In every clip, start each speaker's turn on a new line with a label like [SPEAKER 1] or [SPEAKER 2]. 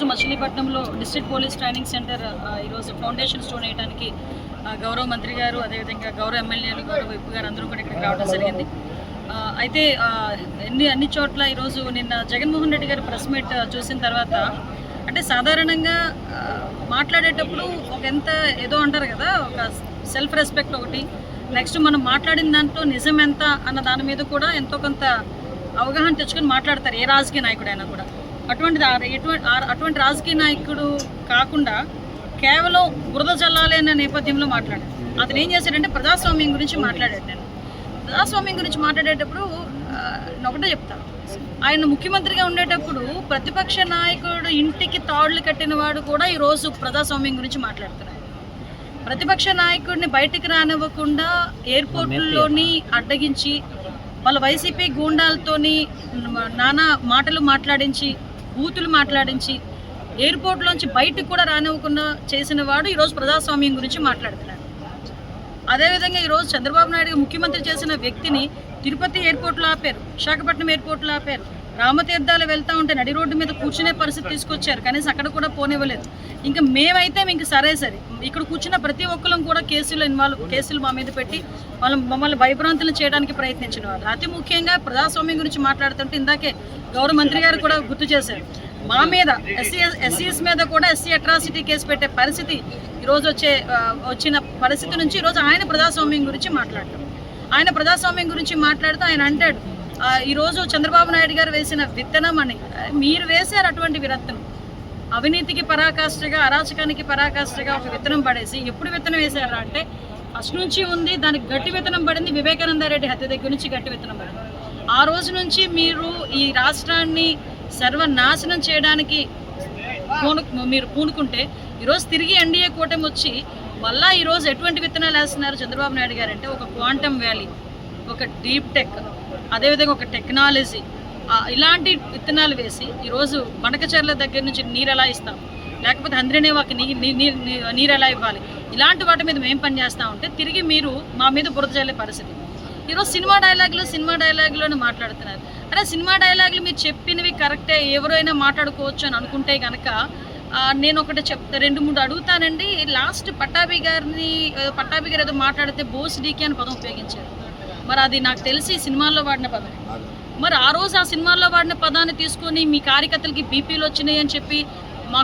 [SPEAKER 1] మచిలీపట్నంలో district police training centre ఈరోజు foundation stone వేయడానికి గౌరవ మంత్రి గారు అదేవిధంగా గౌరవ ఎమ్మెల్యేలు గౌరవ విప్ గారు అందరూ కూడా ఇక్కడికి రావడం జరిగింది. అయితే అన్ని చోట్ల ఈరోజు నిన్న జగన్మోహన్ రెడ్డి గారు ప్రెస్ మీట్ చూసిన తర్వాత అంటే సాధారణంగా మాట్లాడేటప్పుడు ఒక ఎంత ఏదో అంటారు కదా, ఒక సెల్ఫ్ రెస్పెక్ట్ ఒకటి, నెక్స్ట్ మనం మాట్లాడిన దాంట్లో నిజం ఎంత అన్న దాని మీద కూడా ఎంతో కొంత అవగాహన తెచ్చుకొని మాట్లాడతారు ఏ రాజకీయ నాయకుడైనా కూడా. అటువంటి రాజకీయ నాయకుడు కాకుండా కేవలం బురద చల్లాలి అనే నేపథ్యంలో మాట్లాడాడు. అతను ఏం చేశాడంటే ప్రజాస్వామ్యం గురించి మాట్లాడాడు. నేను ప్రజాస్వామ్యం గురించి మాట్లాడేటప్పుడు ఒకటే చెప్తాను, ఆయన ముఖ్యమంత్రిగా ఉండేటప్పుడు ప్రతిపక్ష నాయకుడు ఇంటికి తాళ్లు కట్టిన వాడు కూడా ఈరోజు ప్రజాస్వామ్యం గురించి మాట్లాడుతున్నాడు. ప్రతిపక్ష నాయకుడిని బయటికి రానివ్వకుండా ఎయిర్పోర్టుల్లోని అడ్డగించి వాళ్ళ వైసీపీ గూండాలతోని నానా మాటలు మాట్లాడించి బూతులు మాట్లాడించి ఎయిర్పోర్ట్లోంచి బయటకు కూడా రానివ్వకుండా చేసిన వాడు ఈరోజు ప్రజాస్వామ్యం గురించి మాట్లాడుతున్నాడు. అదేవిధంగా ఈరోజు చంద్రబాబు నాయుడు ముఖ్యమంత్రి చేసిన వ్యక్తిని తిరుపతి ఎయిర్పోర్ట్లో ఆపారు, విశాఖపట్నం ఎయిర్పోర్ట్లో ఆపారు, రామతీర్థాలు వెళ్తూ ఉంటే నడి రోడ్డు మీద కూర్చునే పరిస్థితి తీసుకొచ్చారు, కనీసం అక్కడ కూడా పోనివ్వలేదు. ఇంకా మేమైతే మీకు సరే ఇక్కడ కూర్చున్న ప్రతి ఒక్కరం కూడా కేసులు మా మీద పెట్టి మమ్మల్ని భయభ్రాంతులు చేయడానికి ప్రయత్నించిన వాళ్ళు. అతి ముఖ్యంగా ప్రజాస్వామ్యం గురించి మాట్లాడుతుంటే ఇందాకే గౌరవ మంత్రి గారు కూడా గుర్తు చేశారు, మా మీద ఎస్సీఎస్ మీద కూడా ఎస్సీ అట్రాసిటీ కేసు పెట్టే పరిస్థితి ఈరోజు వచ్చిన పరిస్థితి నుంచి ఈరోజు ఆయన ప్రజాస్వామ్యం గురించి మాట్లాడతాం. ఆయన ప్రజాస్వామ్యం గురించి మాట్లాడుతూ ఆయన అంటాడు, ఈరోజు చంద్రబాబు నాయుడు గారు వేసిన విత్తనం అని మీరు వేశారు. అటువంటి విత్తనం అవినీతికి పరాకాష్ఠగా, అరాచకానికి పరాకాష్ఠగా ఒక విత్తనం పడేసి ఎప్పుడు విత్తనం వేశారా అంటే ఫస్ట్ నుంచి ఉంది. దానికి గట్టి విత్తనం పడింది వివేకానంద రెడ్డి హత్య దగ్గర నుంచి గట్టి విత్తనం పడింది. ఆ రోజు నుంచి మీరు ఈ రాష్ట్రాన్ని సర్వనాశనం చేయడానికి మీరు పూనుకుంటే ఈరోజు తిరిగి ఎన్డీఏ కూటమి వచ్చి మళ్ళీ ఈరోజు ఎటువంటి విత్తనాలు వేస్తున్నారు చంద్రబాబు నాయుడు గారు అంటే ఒక క్వాంటమ్ వ్యాలీ, ఒక డీప్ టెక్, అదేవిధంగా ఒక టెక్నాలజీ, ఇలాంటి విత్తనాలు వేసి ఈరోజు బనకచెర్ల దగ్గర నుంచి నీరు ఎలా ఇస్తాం, లేకపోతే హంద్రినేవాకి నీరు ఎలా ఇవ్వాలి, ఇలాంటి వాటి మీద మేము పనిచేస్తూ ఉంటే తిరిగి మీరు మా మీద బురద చల్లే పరిస్థితి. ఈరోజు సినిమా డైలాగులను మాట్లాడుతున్నారు. అరే సినిమా డైలాగులు మీరు చెప్పినవి కరెక్టే, ఎవరైనా మాట్లాడుకోవచ్చు అని అనుకుంటే కనుక నేను ఒకటి చెప్తా, 2-3 అడుగుతానండి. లాస్ట్ పట్టాభి గారు ఏదో మాట్లాడితే బోస్ డీకే అని పదం ఉపయోగించారు. మరి అది నాకు తెలిసి సినిమాల్లో వాడిన పదం. మరి ఆ రోజు ఆ సినిమాల్లో వాడిన పదాన్ని తీసుకొని మీ కార్యకర్తలకి బీపీలు వచ్చినాయి అని చెప్పి మా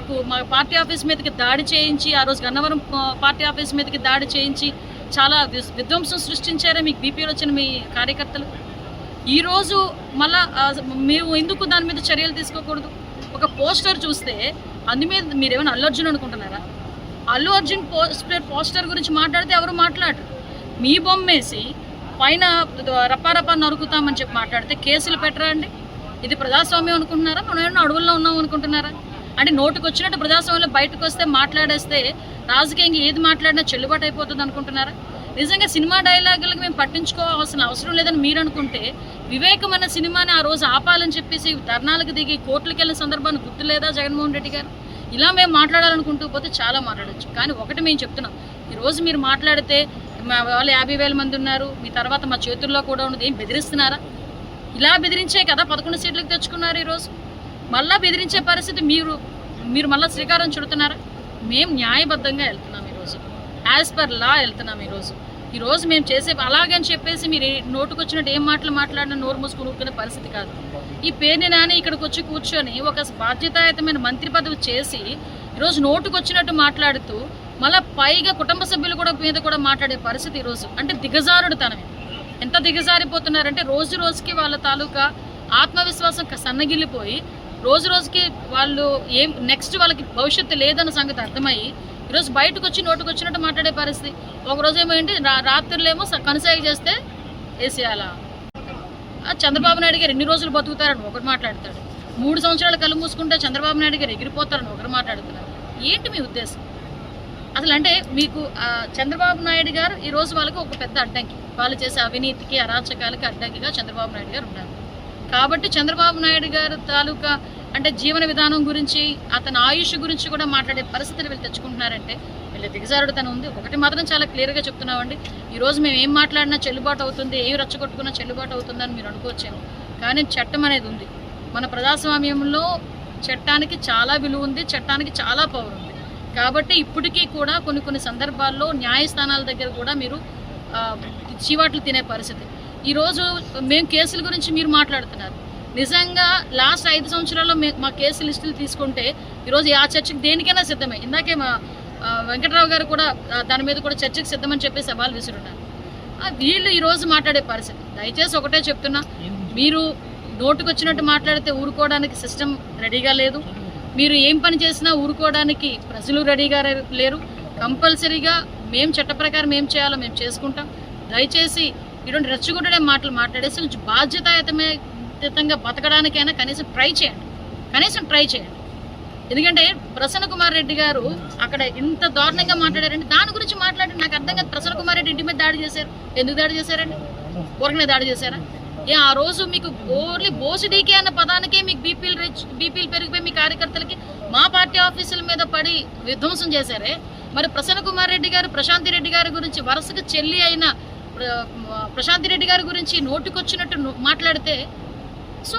[SPEAKER 1] పార్టీ ఆఫీస్ మీదకి దాడి చేయించి, ఆ రోజు గన్నవరం పార్టీ ఆఫీస్ మీదకి దాడి చేయించి చాలా విధ్వంసం సృష్టించారే మీకు బీపీలు వచ్చిన మీ కార్యకర్తలు. ఈరోజు మళ్ళా మేము ఎందుకు దాని మీద చర్యలు తీసుకోకూడదు? ఒక పోస్టర్ చూస్తే అందు మీద మీరేమైనా అల్లు అర్జున్ అనుకుంటున్నారా? అల్లు అర్జున్ పోస్టర్ గురించి మాట్లాడితే ఎవరు మాట్లాడరు. మీ బొమ్మేసి పైన రప్పారప్పా నరుకుతామని చెప్పి మాట్లాడితే కేసులు పెట్టరా అండి? ఇది ప్రజాస్వామ్యం అనుకుంటున్నారా? మనం ఏమన్నా అడవుల్లో ఉన్నాం అనుకుంటున్నారా? అంటే నోటుకు వచ్చినట్టు ప్రజాస్వామ్యంలో బయటకు వస్తే మాట్లాడేస్తే రాజకీయంగా ఏది మాట్లాడినా చెల్లుబాటు అయిపోతుంది అనుకుంటున్నారా? నిజంగా సినిమా డైలాగులకు మేము పట్టించుకోవాల్సిన అవసరం లేదని మీరు అనుకుంటే వివేకమైన సినిమాని ఆ రోజు ఆపాలని చెప్పేసి ధర్నాలకు దిగి కోర్టులకు వెళ్ళిన సందర్భాన్ని గుర్తు లేదా జగన్మోహన్ రెడ్డి గారు? ఇలా మేము మాట్లాడాలనుకుంటూ పోతే చాలా మాట్లాడచ్చు. కానీ ఒకటి మేము చెప్తున్నాం, ఈరోజు మీరు మాట్లాడితే మా వాళ్ళు 50,000 మంది ఉన్నారు, మీ తర్వాత మా చేతుల్లో కూడా ఉన్నది, ఏం బెదిరిస్తున్నారా? ఇలా బెదిరించే కదా 11 సీట్లకు తెచ్చుకున్నారు. ఈరోజు మళ్ళీ బెదిరించే పరిస్థితి మీరు మళ్ళీ శ్రీకారం చుడుతున్నారా? మేము న్యాయబద్ధంగా వెళ్తున్నాం, ఈరోజు యాజ్ పర్ లా వెళ్తున్నాం. ఈరోజు మేము చేసే అలాగని చెప్పేసి మీరు నోటుకొచ్చినట్టు ఏం మాటలు మాట్లాడినా నోరు మూసుకుని ఊరుకునే పరిస్థితి కాదు. ఈ పేరుని నాని ఇక్కడికి వచ్చి కూర్చొని ఒక బాధ్యతాయుతమైన మంత్రి పదవి చేసి ఈరోజు నోటుకొచ్చినట్టు మాట్లాడుతూ మళ్ళీ పైగా కుటుంబ సభ్యులు మీద కూడా మాట్లాడే పరిస్థితి ఈరోజు. అంటే దిగజారుడు తనమే. ఎంత దిగజారిపోతున్నారంటే రోజు రోజుకి వాళ్ళ తాలూకా ఆత్మవిశ్వాసం సన్నగిల్లిపోయి రోజుకి వాళ్ళు నెక్స్ట్ వాళ్ళకి భవిష్యత్తు లేదన్న సంగతి అర్థమయ్యి ఈరోజు బయటకు వచ్చి నోటుకొచ్చినట్టు మాట్లాడే పరిస్థితి. ఒకరోజు ఏమేంటి రాత్రులేమో కనసాగ చేస్తే వేసేయాలా? చంద్రబాబు నాయుడు గారు ఎన్ని రోజులు బతుకుతారని ఒకరు మాట్లాడతాడు, 3 సంవత్సరాలు కళ్ళు మూసుకుంటే చంద్రబాబు నాయుడు గారు ఎగిరిపోతారని ఒకరు మాట్లాడుతున్నారు. ఏంటి మీ ఉద్దేశం అసలు? అంటే మీకు చంద్రబాబు నాయుడు గారు ఈరోజు వాళ్ళకి ఒక పెద్ద అడ్డంకి, వాళ్ళు చేసే అవినీతికి అరాచకాలకి అడ్డంకిగా చంద్రబాబు నాయుడు గారు ఉన్నారు. కాబట్టి చంద్రబాబు నాయుడు గారు తాలూకా అంటే జీవన విధానం గురించి, అతని ఆయుష్ గురించి కూడా మాట్లాడే పరిస్థితులు వీళ్ళు తెచ్చుకుంటున్నారంటే వీళ్ళ దిగజారుడుతనం ఉంది. ఒకటి మాత్రం చాలా క్లియర్గా చెప్తున్నామండి, ఈరోజు మేము ఏం మాట్లాడినా చెల్లుబాటు అవుతుంది, ఏం రెచ్చగొట్టుకున్నా చెల్లుబాటు అవుతుందని మీరు అనుకోవచ్చేమో, కానీ చట్టం అనేది ఉంది. మన ప్రజాస్వామ్యంలో చట్టానికి చాలా విలువ ఉంది, చట్టానికి చాలా పవర్ ఉంది. కాబట్టి ఇప్పటికీ కూడా కొన్ని సందర్భాల్లో న్యాయస్థానాల దగ్గర కూడా మీరు చీవాట్లు తినే పరిస్థితి. ఈరోజు మేము కేసుల గురించి మీరు మాట్లాడుతున్నారు. నిజంగా లాస్ట్ 5 సంవత్సరాల్లో మా కేసు లిస్టులు తీసుకుంటే ఈరోజు ఆ చర్చకి దేనికైనా సిద్ధమే. ఇందాకే మా వెంకటరావు గారు కూడా దాని మీద కూడా చర్చకి సిద్ధమని చెప్పి సవాల్ విసురున్నారు. వీళ్ళు ఈరోజు మాట్లాడే పరిస్థితి. దయచేసి ఒకటే చెప్తున్నా, మీరు నోటుకొచ్చినట్టు మాట్లాడితే ఊరుకోవడానికి సిస్టమ్ రెడీగా లేదు. మీరు ఏం పని చేసినా ఊరుకోవడానికి ప్రజలు రెడీగా లేరు. కంపల్సరీగా మేము చట్ట ప్రకారం ఏం చేయాలో మేము చేసుకుంటాం. దయచేసి ఇటువంటి రెచ్చగొట్టడే మాటలు మాట్లాడేసి బాధ్యతాయుతంగా బతకడానికైనా కనీసం ట్రై చేయండి. ఎందుకంటే ప్రసన్న కుమార్ రెడ్డి గారు అక్కడ ఇంత దారుణంగా మాట్లాడారండి. దాని గురించి మాట్లాడి నాకు అర్థం కాదు. ప్రసన్న కుమార్ రెడ్డి ఇంటి మీద దాడి చేశారు. ఎందుకు దాడి చేశారండి? ఊరకనే దాడి చేశారా? ఆ రోజు మీకు ఓన్లీ బోసిడీకే అన్న పదానికే మీకు బీపీలు పెరిగిపోయి మీ కార్యకర్తలకి మా పార్టీ ఆఫీసుల మీద పడి విధ్వంసం చేశారే. మరి ప్రసన్న కుమార్ రెడ్డి గారు ప్రశాంతి రెడ్డి గారి గురించి వరుసగా చెల్లి అయిన ప్రశాంతి రెడ్డి గారి గురించి నోటికొచ్చినట్టు మాట్లాడితే సో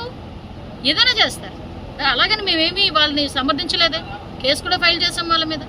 [SPEAKER 1] ఏదైనా చేస్తారు. అలాగని మేమేమి వాళ్ళని సమర్థించలేదే. కేసు కూడా ఫైల్ చేసాం వాళ్ళ మీద.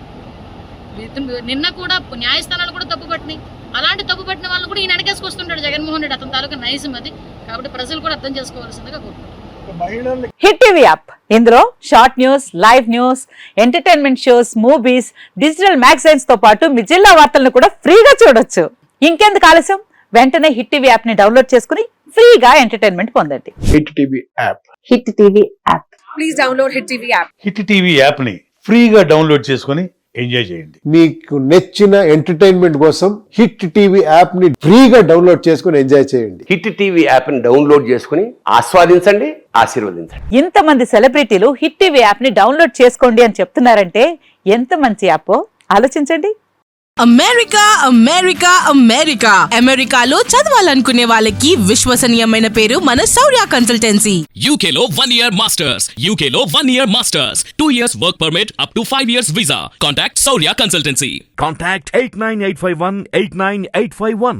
[SPEAKER 1] నిన్న కూడా న్యాయస్థానాలు కూడా తప్పుపట్టినాయి. అలాంటి తప్పుపట్టిన వాళ్ళు కూడా ఈయన అడగేసుకొస్తుంటాడు జగన్మోహన్ రెడ్డి. అతని తాలూకా నైజం అది. కాబట్టి ప్రజలు కూడా అర్థం చేసుకోవాల్సిందిగా కోరుకుంటున్నాను.
[SPEAKER 2] హిట్ టీవీ యాప్, ఇందులో short news, live news, entertainment shows, movies, digital magazines తో పాటు మీ జిల్లా వార్తలను కూడా ఫ్రీగా చూడొచ్చు. ఇంకెందుకు ఆలస్యం, వెంటనే హిట్ టీవీ యాప్ ని డౌన్లోడ్ చేసుకుని ఫ్రీగా ఎంటర్టైన్మెంట్ పొందండి.
[SPEAKER 3] Hit TV app.
[SPEAKER 2] Hit TV app. Please download hit TV app.
[SPEAKER 4] Hit TV app ని ఫ్రీగా డౌన్లోడ్ చేసుకుని ఎంజాయ్ చేయండి.
[SPEAKER 3] మీకు నచ్చిన ఎంటర్టైన్మెంట్ కోసం హిట్ టీవీ యాప్ ని ఫ్రీగా డౌన్లోడ్ చేసుకుని ఎంజాయ్ చేయండి.
[SPEAKER 5] హిట్ టీవీ యాప్ ని డౌన్లోడ్ చేసుకుని ఆస్వాదించండి, ఆశీర్వదించండి.
[SPEAKER 2] ఇంతమంది సెలబ్రిటీలు హిట్ టీవీ యాప్ ని డౌన్లోడ్ చేసుకోండి అని చెప్తున్నారంటే ఎంత మంచి యాప్ ఆలోచించండి.
[SPEAKER 6] అమెరికాలో చదవాలనుకునే వాళ్ళకి విశ్వసనీయమైన పేరు మన శౌర్య కన్సల్టెన్సీ.
[SPEAKER 7] UK లో 1 year masters, UK లో 1 year masters, 2 years work permit up to 5 years visa. Contact Saurya Consultancy.
[SPEAKER 8] Contact 89851 89851.